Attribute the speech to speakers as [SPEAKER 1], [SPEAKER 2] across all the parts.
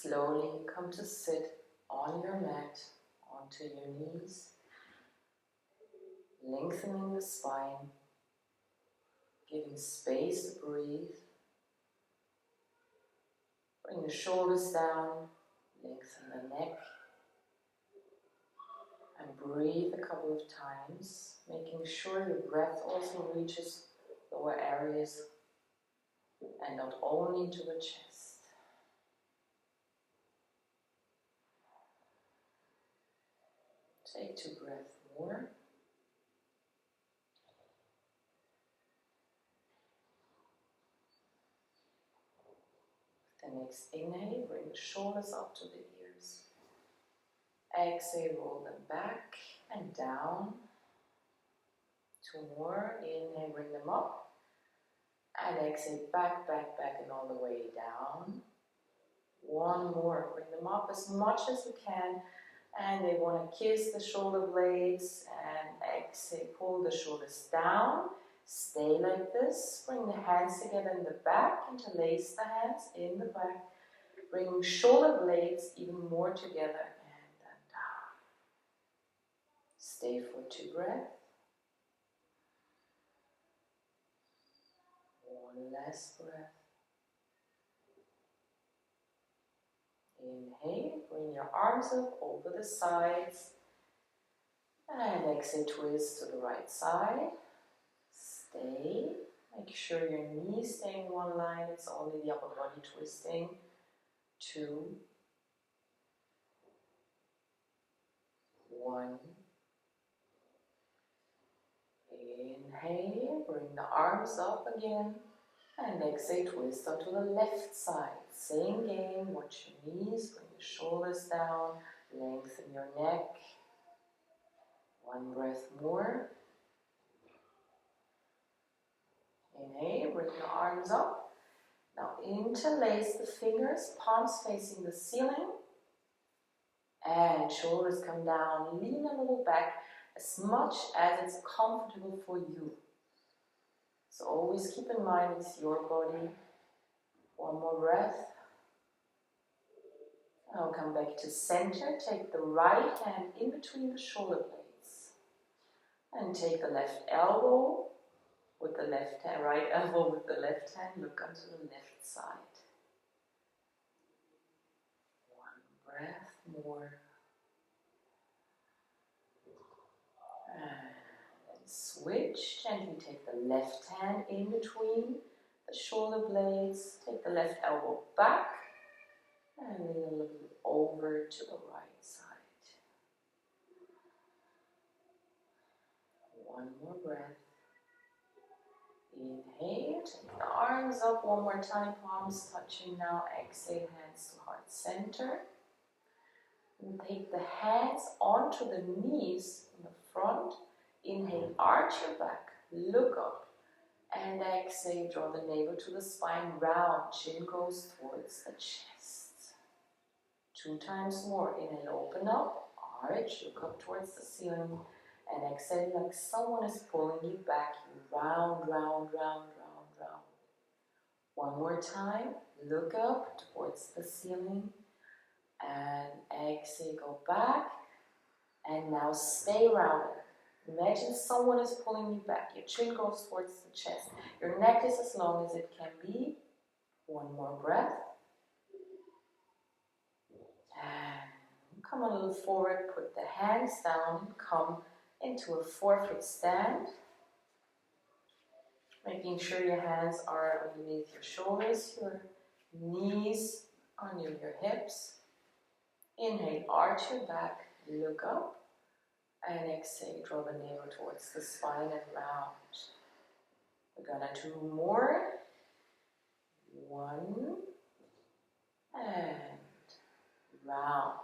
[SPEAKER 1] Slowly come to sit on your mat, onto your knees, lengthening the spine, giving space to breathe. Bring the shoulders down, lengthen the neck, and breathe a couple of times, making sure your breath also reaches lower areas and not only to the chest. Take 2 breaths more. The next inhale, bring the shoulders up to the ears. Exhale, roll them back and down. 2 more. Inhale, bring them up. And exhale, back, and all the way down. 1 more. Bring them up as much as you can. And they want to kiss the shoulder blades. And exhale, pull the shoulders down. Stay like this. Bring the hands together in the back. Interlace the hands in the back. Bring shoulder blades even more together. And then down. Stay for 2 breaths. 1 last breath. Inhale, bring your arms up over the sides. And exhale, twist to the right side. Stay. Make sure your knees stay in one line. It's only the upper body twisting. 2. 1. Inhale, bring the arms up again. And exhale, twist onto the left side. Same game, watch your knees, bring the shoulders down, lengthen your neck. 1 breath more. Inhale, bring the arms up. Now interlace the fingers, palms facing the ceiling. And shoulders come down, lean a little back as much as it's comfortable for you. So always keep in mind it's your body. 1 more breath. Now come back to center. Take the right hand in between the shoulder blades. And take the left elbow with the left hand, right elbow with the left hand. Look onto the left side. 1 breath more. And then switch. Gently take the left hand in between the shoulder blades. Take the left elbow back. And lean a little bit over to the right side. 1 more breath. Inhale, take the arms up 1 more time, palms touching now. Exhale, hands to heart center. And take the hands onto the knees in the front. Inhale, arch your back, look up. And exhale, draw the navel to the spine, round, chin goes towards the chest. 2 times more. Inhale, open up, arch, look up towards the ceiling. And exhale like someone is pulling you back. You round, round, round, round, round. 1 more time. Look up towards the ceiling. And exhale, go back. And now stay rounded. Imagine someone is pulling you back. Your chin goes towards the chest. Your neck is as long as it can be. 1 more breath. And come a little forward. Put the hands down. Come into a 4-foot stand, making sure your hands are underneath your shoulders, your knees are near your hips. Inhale, arch your back, look up, and exhale, draw the navel towards the spine and round. We're gonna do more. 1 and round.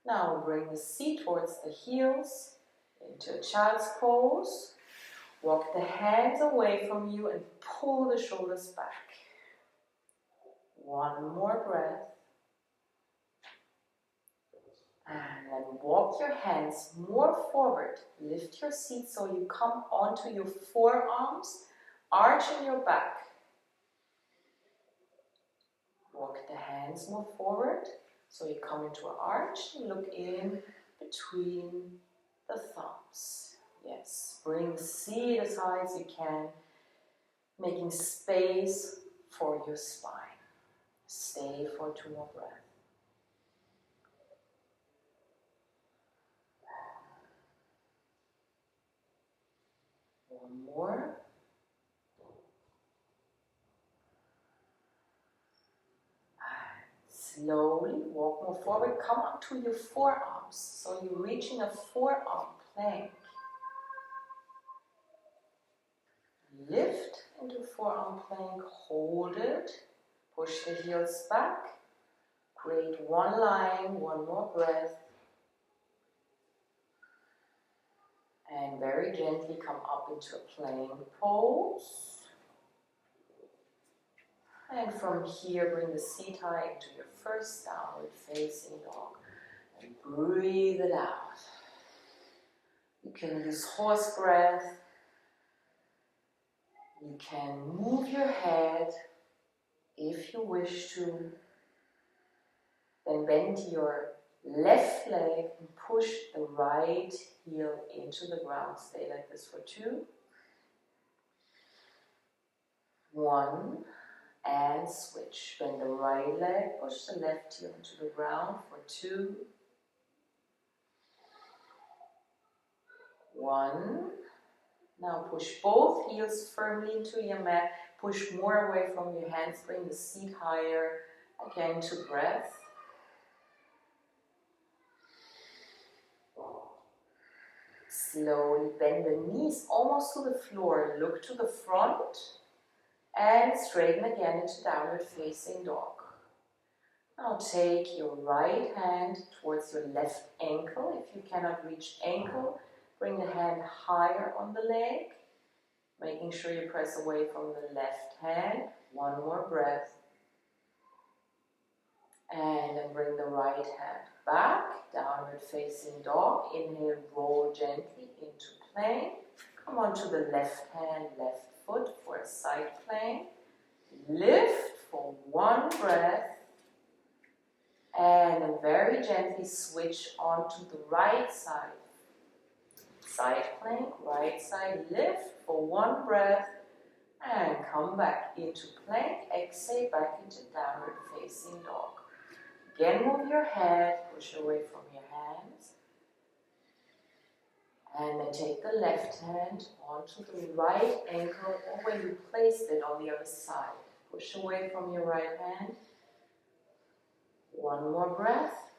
[SPEAKER 1] Now bring the seat towards the heels. Into a child's pose. Walk the hands away from you and pull the shoulders back. 1 more breath. And then walk your hands more forward. Lift your seat so you come onto your forearms, arching your back. Walk the hands more forward. So you come into an arch and look in between the thumbs. Yes, bring the seat as high as you can, making space for your spine. Stay for 2 more breaths. One more. Slowly walk more forward. Come up to your forearms. So you're reaching a forearm plank. Lift into forearm plank. Hold it. Push the heels back. Create one line. One more breath. And very gently come up into a plank pose. And from here, bring the seat high into your first downward facing dog. And breathe it out. You can use horse breath. You can move your head if you wish to. Then bend your left leg and push the right heel into the ground. Stay like this for 2. 1. And switch. Bend the right leg, push the left heel into the ground for 2. 1. Now push both heels firmly into your mat. Push more away from your hands. Bring the seat higher. Again to breath. Slowly bend the knees almost to the floor. Look to the front. And straighten again into downward facing dog. Now take your right hand towards your left ankle. If you cannot reach ankle, bring the hand higher on the leg, making sure you press away from the left hand. 1 more breath. And then bring the right hand back, downward facing dog. Inhale, roll gently into plank. Come on to the left hand, left foot for a side plank. Lift for 1 breath. And then very gently switch onto the right side. Side plank, right side, lift for 1 breath. And come back into plank. Exhale back into downward facing dog. Again, move your head, push away from your hands. And then take the left hand onto the right ankle, or when you placed it on the other side. Push away from your right hand. 1 more breath.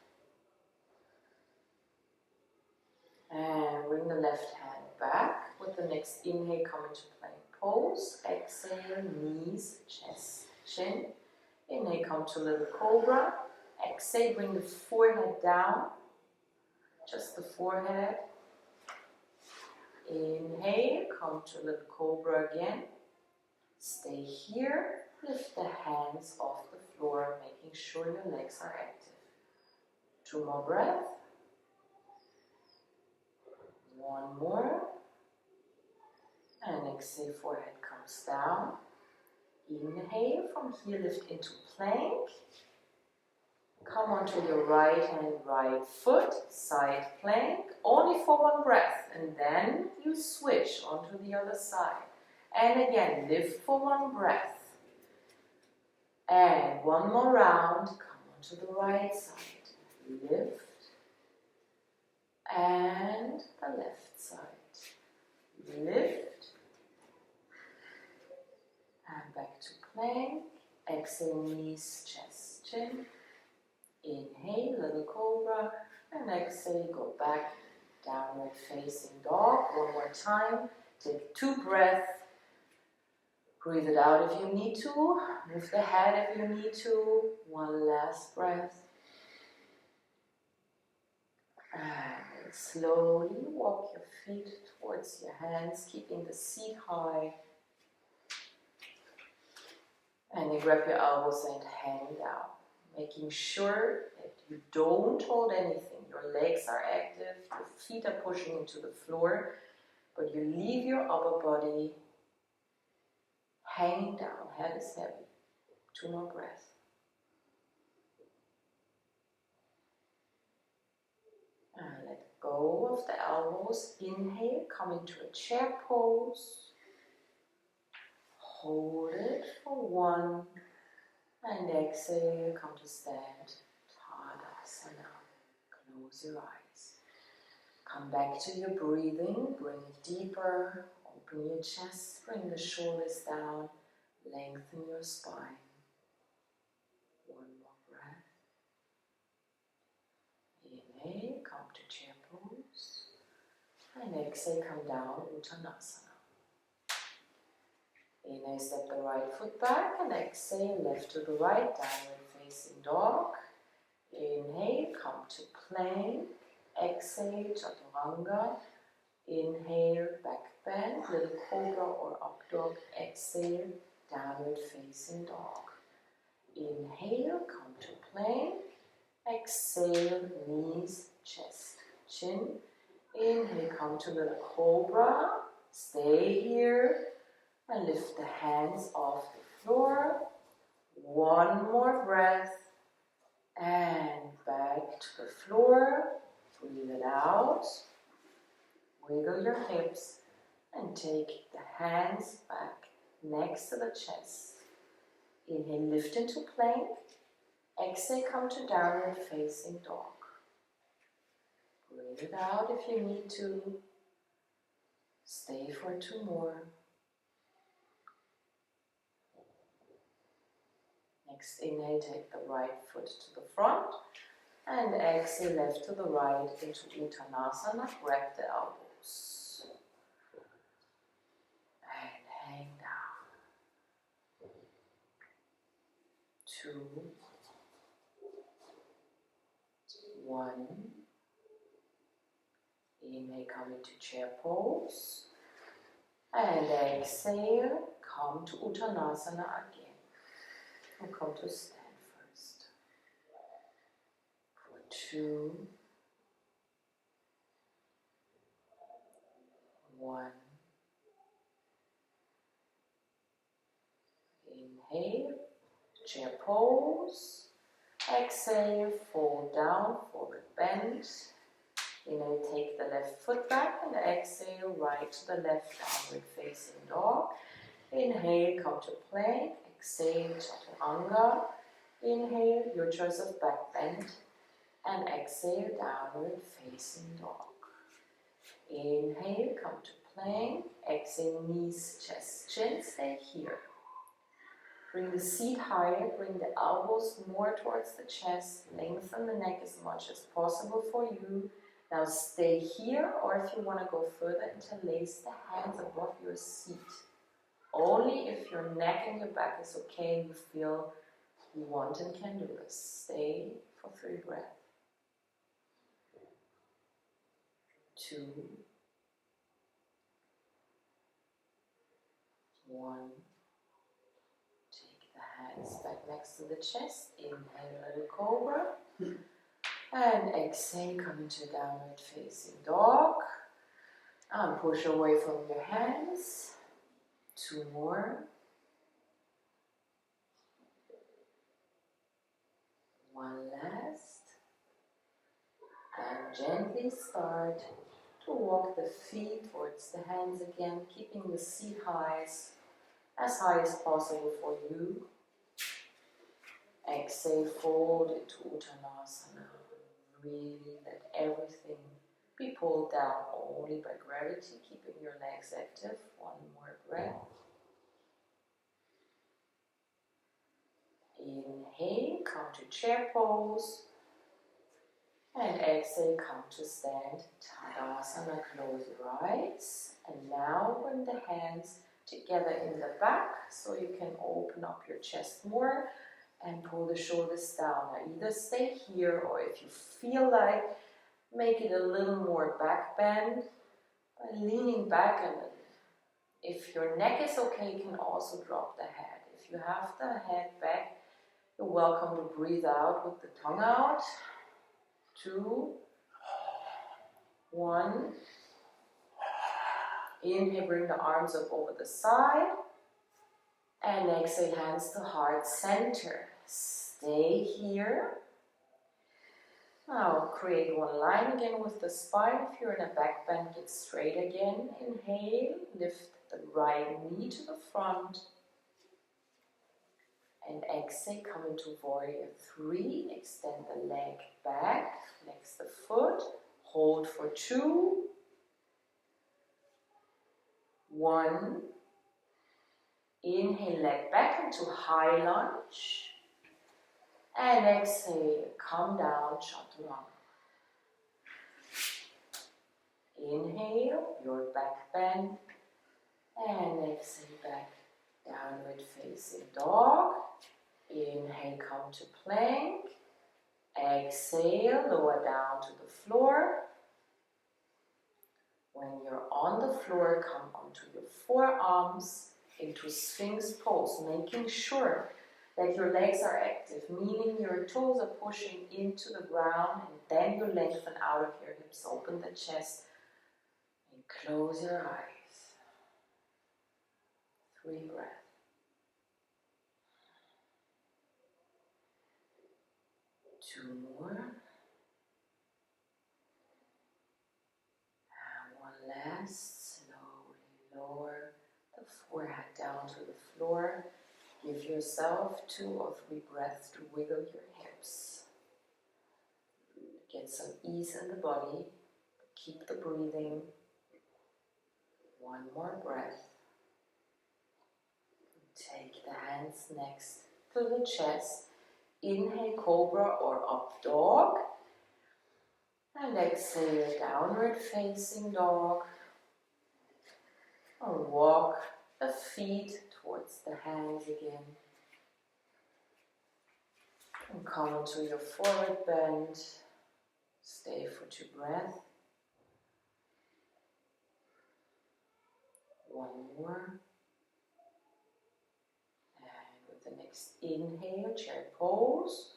[SPEAKER 1] And bring the left hand back. With the next inhale, come into plank pose. Exhale, knees, chest, chin. Inhale, come to little cobra. Exhale, bring the forehead down. Just the forehead. Inhale, come to little cobra again. Stay here. Lift the hands off the floor, making sure your legs are active. 2 more breaths. 1 more. And exhale, forehead comes down. Inhale, from here lift into plank. Come onto your right hand, right foot, side plank, only for 1 breath. And then you switch onto the other side. And again, lift for 1 breath. And 1 more round, come onto the right side. Lift. And the left side. Lift. And back to plank. Exhale, knees, chest, chin. Inhale, little cobra. And exhale, go back, downward facing dog. 1 more time. Take 2 breaths. Breathe it out if you need to. Move the head if you need to. 1 last breath. And slowly walk your feet towards your hands, keeping the seat high. And then grab your elbows and hang down, making sure that you don't hold anything. Your legs are active, your feet are pushing into the floor, but you leave your upper body hanging down. Head is heavy. 2 more breaths. go of the elbows. Inhale, come into a chair pose. Hold it for 1. And exhale, come to stand. Tadasana. Close your eyes. Come back to your breathing. Bring it deeper. Open your chest. Bring the shoulders down. Lengthen your spine. 1 more breath. Inhale, come to chair pose. And exhale, come down, Uttanasana. Inhale, step the right foot back and exhale, left to the right, downward facing dog. Inhale, come to plank. Exhale, chaturanga. Inhale, back bend, little cobra or up dog. Exhale, downward facing dog. Inhale, come to plank. Exhale, knees, chest, chin. Inhale, come to little cobra. Stay here. And lift the hands off the floor. 1 more breath. And back to the floor. Breathe it out. Wiggle your hips. And take the hands back next to the chest. Inhale, lift into plank. Exhale, come to downward facing dog. Breathe it out if you need to. Stay for 2 more. Next inhale, take the right foot to the front. And exhale, left to the right into Uttanasana. Grab the elbows. And hang down. 2, 1. Inhale, come into chair pose. And exhale, come to Uttanasana again. And come to stand first. For 2, 1. Inhale, chair pose. Exhale, fold down, forward bend. Inhale, take the left foot back and exhale, right to the left, downward facing dog. Inhale, come to plank. Exhale, chaturanga. Inhale, your choice of back bend. And exhale, downward facing dog. Inhale, come to plank. Exhale, knees, chest, chin. Stay here. Bring the seat higher. Bring the elbows more towards the chest. Lengthen the neck as much as possible for you. Now stay here, or if you want to go further, interlace the hands above your seat. Only if your neck and your back is okay and you feel you want and can do this. Stay for 3 breaths. 2, 1. Take the hands back next to the chest. Inhale, little cobra. And exhale, come into downward facing dog. And push away from your hands. 2 more. 1 last. And gently start to walk the feet towards the hands again, keeping the seat highs as high as possible for you. Exhale, fold into Uttanasana. Really let everything be pulled down only by gravity, keeping your legs active. 1 more breath. Inhale, come to chair pose. And exhale, come to stand. Tadasana, close your eyes. And now bring the hands together in the back so you can open up your chest more and pull the shoulders down. Now either stay here, or if you feel like, make it a little more back bend by leaning back a little. If your neck is okay, you can also drop the head. If you have the head back, you're welcome to breathe out with the tongue out. 2, 1. Inhale, bring the arms up over the side. And exhale, hands to heart center. Stay here. Now create one line again with the spine. If you're in a back bend, get straight again. Inhale, lift the right knee to the front. And exhale, come into warrior 3. Extend the leg back, flex the foot. Hold for 2. 1. Inhale, leg back into high lunge. And exhale, come down, chaturanga. Inhale, your back bend. And exhale, back, downward facing dog. Inhale, come to plank. Exhale, lower down to the floor. When you're on the floor, come onto your forearms into Sphinx Pose, making sure that your legs are active, meaning your toes are pushing into the ground, and then you lengthen out of your hips, open the chest, and close your eyes. 3 breaths. Two more. And one last. Slowly lower the forehead down to the floor. Give yourself 2 or 3 breaths to wiggle your hips. Get some ease in the body. Keep the breathing. 1 more breath. Take the hands next to the chest. Inhale, Cobra or up dog. And exhale, downward facing dog. Or walk the feet towards the hands again. And come into your forward bend. Stay for 2 breaths. 1 more. And with the next inhale, chair pose.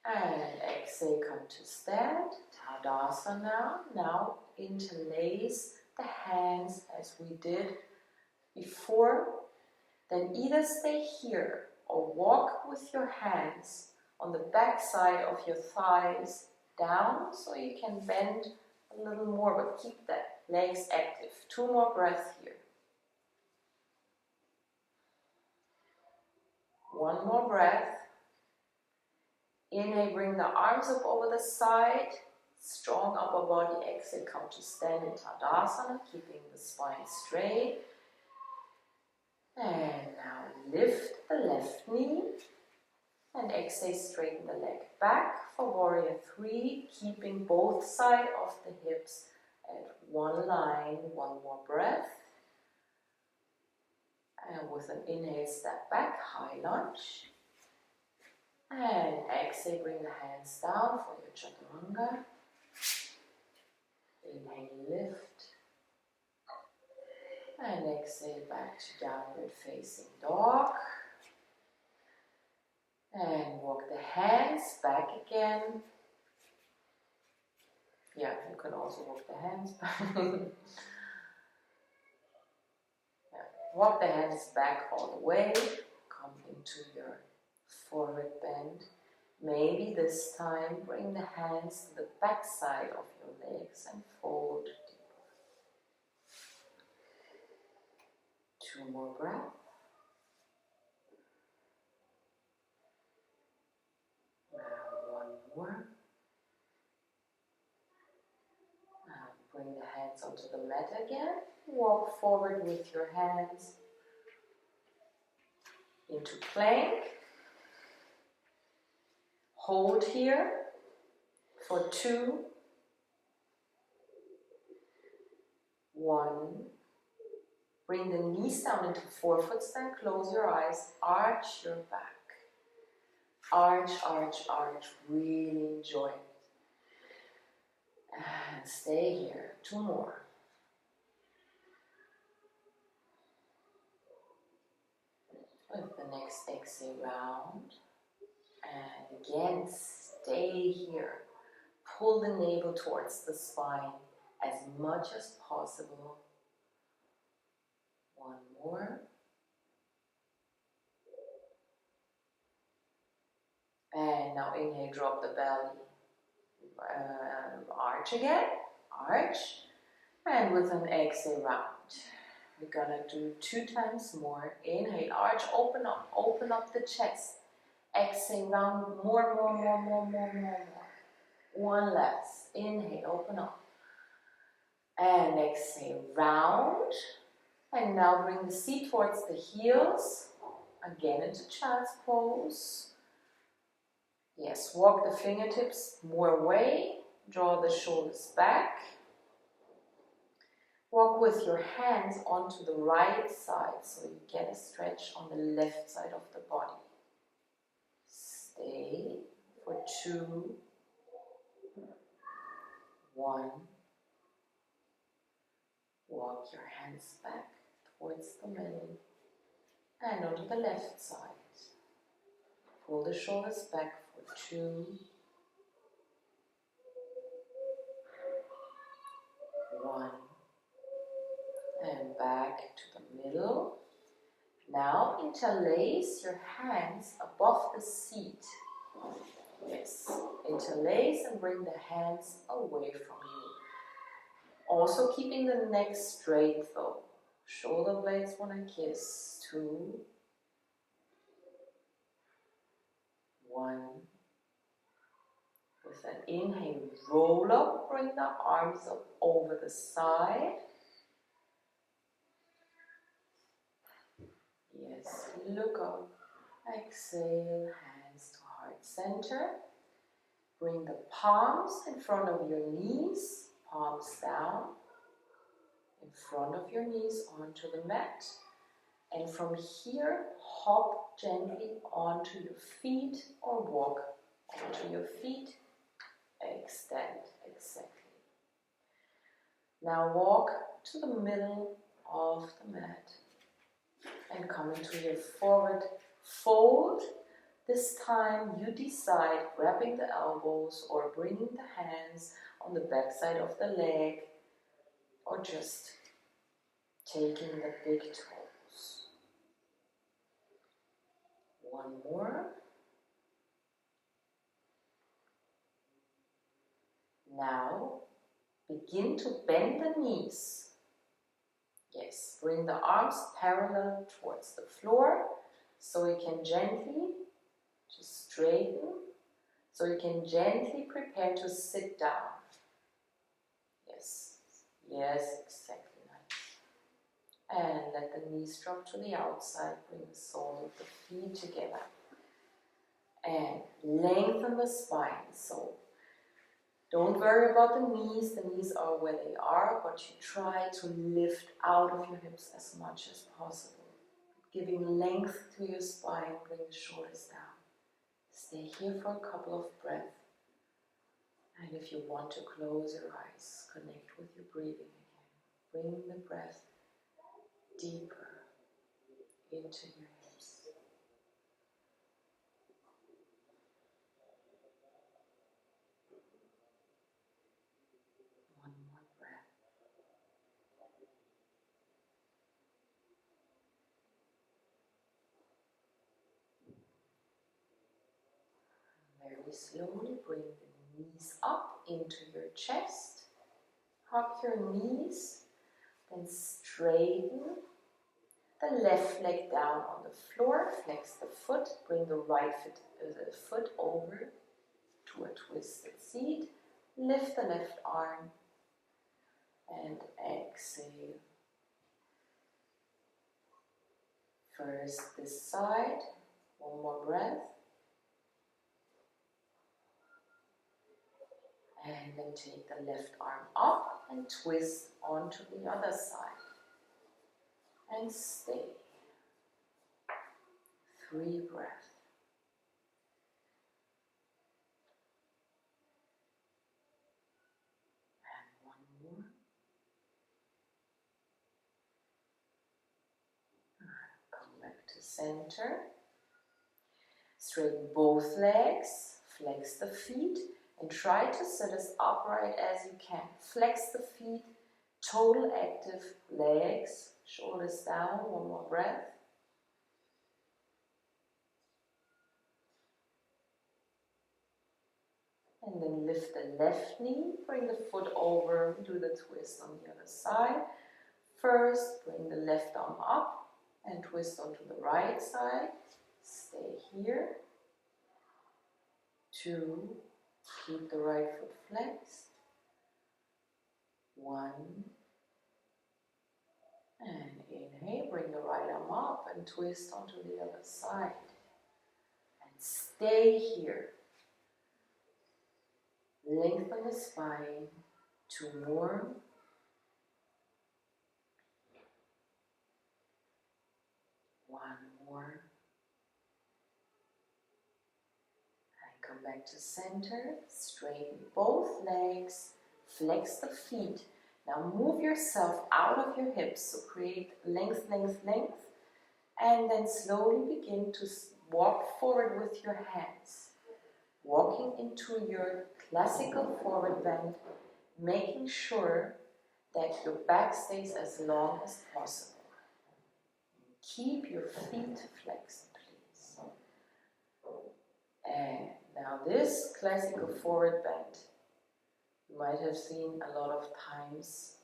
[SPEAKER 1] And exhale, come to stand. Tadasana. Now interlace the hands as we did before. Then either stay here or walk with your hands on the back side of your thighs down so you can bend a little more, but keep the legs active. 2 more breaths here. 1 more breath. Inhale, bring the arms up over the side. Strong upper body. Exhale, come to stand in Tadasana, keeping the spine straight. And now lift the left knee. And exhale, straighten the leg back for warrior 3, keeping both sides of the hips at 1 line. 1 more breath. And with an inhale, step back, high lunge. And exhale, bring the hands down for your chaturanga. Inhale, lift. And exhale, back to downward facing dog. And walk the hands back again. Yeah, you can also walk the hands back. Yeah. Walk the hands back all the way. Come into your forward bend. Maybe this time bring the hands to the back side of your legs and fold deeper. 2 more breaths. Now 1 more. And bring the hands onto the mat again. Walk forward with your hands into plank. Hold here for 2, 1. Bring the knees down into forefoot stand. Close your eyes. Arch your back. Arch, arch, arch. Really enjoy it. And stay here. 2 more. With the next exhale round. And again, stay here. Pull the navel towards the spine as much as possible. 1 more. And now inhale, drop the belly. arch again, arch, and with an exhale round. We're gonna do 2 times more. Inhale, arch, open up the chest. Exhale, round, more. One last. Inhale, open up. And exhale, round. And now bring the seat towards the heels. Again into child's pose. Yes, walk the fingertips more away. Draw the shoulders back. Walk with your hands onto the right side so you get a stretch on the left side of the body. Stay for 2, 1. Walk your hands back towards the middle and onto the left side. Pull the shoulders back for 2, 1. And back to the middle. Now interlace your hands above the seat. Yes, interlace and bring the hands away from you. Also keeping the neck straight though. Shoulder blades want to kiss. 2, 1. With an inhale, roll up, bring the arms up over the side. Yes, look up. Exhale, hands to heart center. Bring the palms in front of your knees, palms down. In front of your knees onto the mat. And from here, hop gently onto your feet or walk onto your feet. Extend, exactly. Now walk to the middle of the mat and come into your forward fold. This time you decide grabbing the elbows or bringing the hands on the back side of the leg or just taking the big toes. 1 more. Now, begin to bend the knees. Yes, bring the arms parallel towards the floor so you can gently just straighten, so you can gently prepare to sit down. Yes, exactly nice. And let the knees drop to the outside, bring the soles of the feet together. And lengthen the spine, so don't worry about the knees are where they are, but you try to lift out of your hips as much as possible. Giving length to your spine, bring the shoulders down. Stay here for a couple of breaths. And if you want to close your eyes, connect with your breathing again. Bring the breath deeper into your hips. One more breath. Very slowly bring the knees up into your chest. Hug your knees, then straighten the left leg down on the floor. Flex the foot, bring the right foot over to a twisted seat. Lift the left arm and exhale. First this side, 1 more breath. And then take the left arm up and twist onto the other side. And stay. 3 breaths. And 1 more. Come back to center. Straighten both legs. Flex the feet. And try to sit as upright as you can. Flex the feet. Total active legs. Shoulders down. 1 more breath. And then lift the left knee, bring the foot over, do the twist on the other side. First, bring the left arm up and twist onto the right side. Stay here. 2, keep the right foot flexed. 1, and inhale, bring the right arm up and twist onto the other side. And stay here. Lengthen the spine. 2 more. 1 more. And come back to center. Straighten both legs. Flex the feet. Now move yourself out of your hips. So create length, length, length. And then slowly begin to walk forward with your hands. Walking into your classical forward bend, making sure that your back stays as long as possible. Keep your feet flexed, please. And now this classical forward bend, you might have seen a lot of times,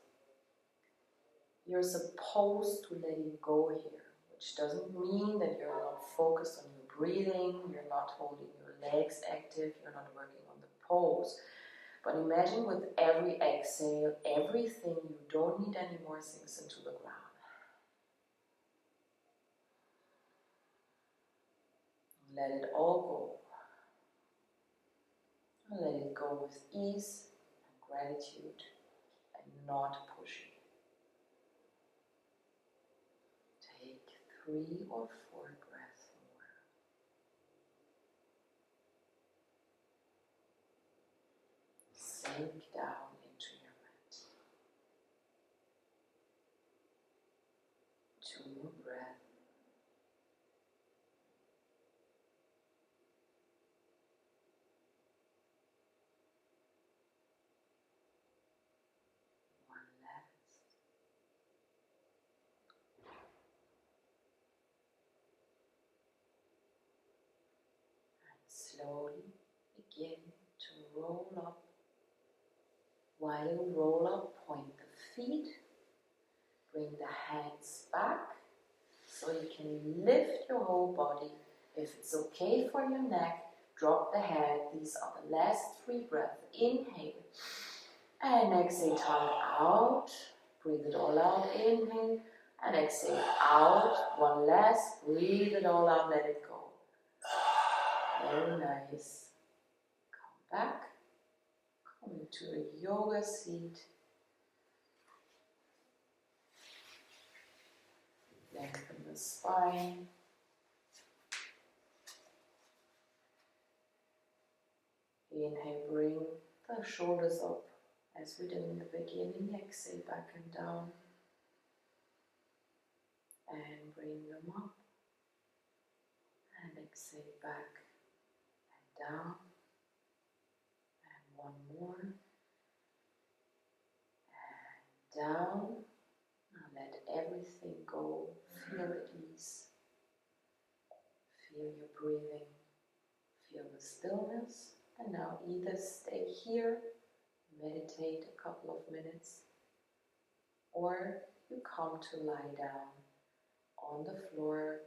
[SPEAKER 1] you're supposed to let it go here, which doesn't mean that you're not focused on your breathing, you're not holding your legs active, you're not working on the pose. But imagine with every exhale, everything you don't need anymore sinks into the ground. Let it all go. Let it go with ease and gratitude and not pushing. Take 3 or 4 breaths more. Sink down into your mat. 2 more breaths. Slowly begin to roll up. While you roll up, point the feet, bring the hands back so you can lift your whole body. If it's okay for your neck, drop the head. These are the last 3 breaths. Inhale and exhale, tongue out. Breathe it all out. Inhale and exhale out. 1 last. Breathe it all out. Let it go. Very nice. Come back. Come into a yoga seat. Lengthen the spine. Inhale, bring the shoulders up as we did in the beginning. Exhale, back and down. And bring them up. And exhale, back and down. And 1 more. And down. Now let everything go. Feel at ease. Feel your breathing. Feel the stillness. And now either stay here, meditate a couple of minutes, or you come to lie down on the floor